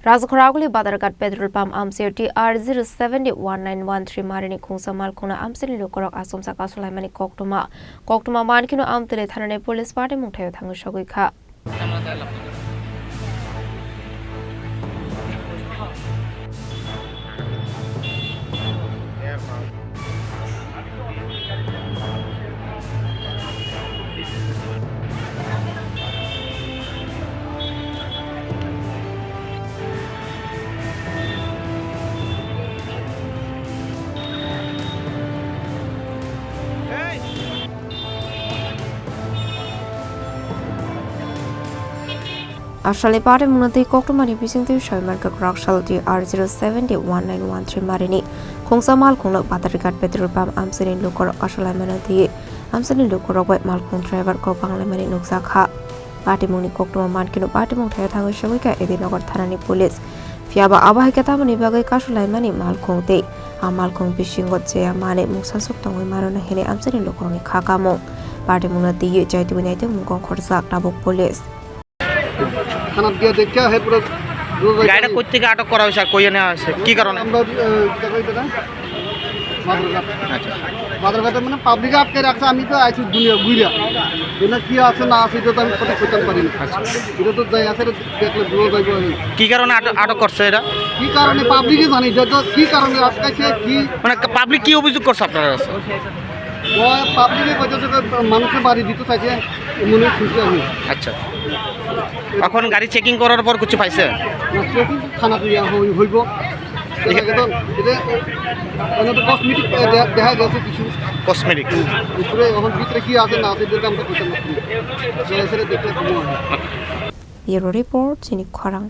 Rajakhor Aguli Badharghat Petrol Pump Amchaio TR07D-1913 Marini Khungsa Malkhung Amchaini Lokurok Achomsa Kasulaimani Koktwma Mankhe Amtali Thana Police Patimwng Thaio Thangwi Sogwikha Ashali Patimwng Koktwma ni bising tu Mankhe Kraksalo TR07D-1913 Marini Khungsa Malkhung Badharghat Petrol Pump Amchaini Lokurok Kasulaimani Amchaini Lokurok Malkhung driver Marini Khungsa Patimwng ni Koktwma Mankhe Patimwng Thaio Thangwi Sogwikha Edinogor Thana Police Fiaba Abahikatama Bagai Kasulaimani Malkhung te Malkhung Bishingot Jaya Mane Muksasuk Tangwi Marona Hene Amchaini Lokurok ni Khakamung Patimwng Tiye Jaitu Winaitu Mungkong Khorang Tabuk Police থানা দিয়ে দেখা হে পুরো গাড়িটা কই থেকে আটক করা হয়েছে আর কই এনে আছে কি কারণে আমরা দেখাইতে না বাদরঘাট আচ্ছা বাদরঘাটে মানে পাবলিক আটকে রাখছে আমি তো আইছি দুনিয়া ঘুরিয়া এনে কি আছে না আছে এটা তো আমি কথা কইতে পারি না আচ্ছা এটা তো যাই আছে দেখলে বুঝো যাইব কি কারণে আটক করছে এটা কি কারণে পাবলিকই জানি যে কি কারণে আটকাইছে কি মানে পাবলিক কি অভিযোগ করছে আপনার কাছে ওই পাবলিকে কইতেছে মানুষের বাড়ি দিতে চাইছে মনে খুশি আমি আচ্ছা এখন গাড়ি চেকিং করার পর কিছু পাইছে চেকিং থানা দিয়া হইব এটা তো কসমেটিক দেখা গেছে কিছু কসমেটিক উপরে এখন ভিতরে কি আছে না আছে যেটা আমরা কইতে পারি সেটা দেখতে পাবো Bureau Report Chini Khorang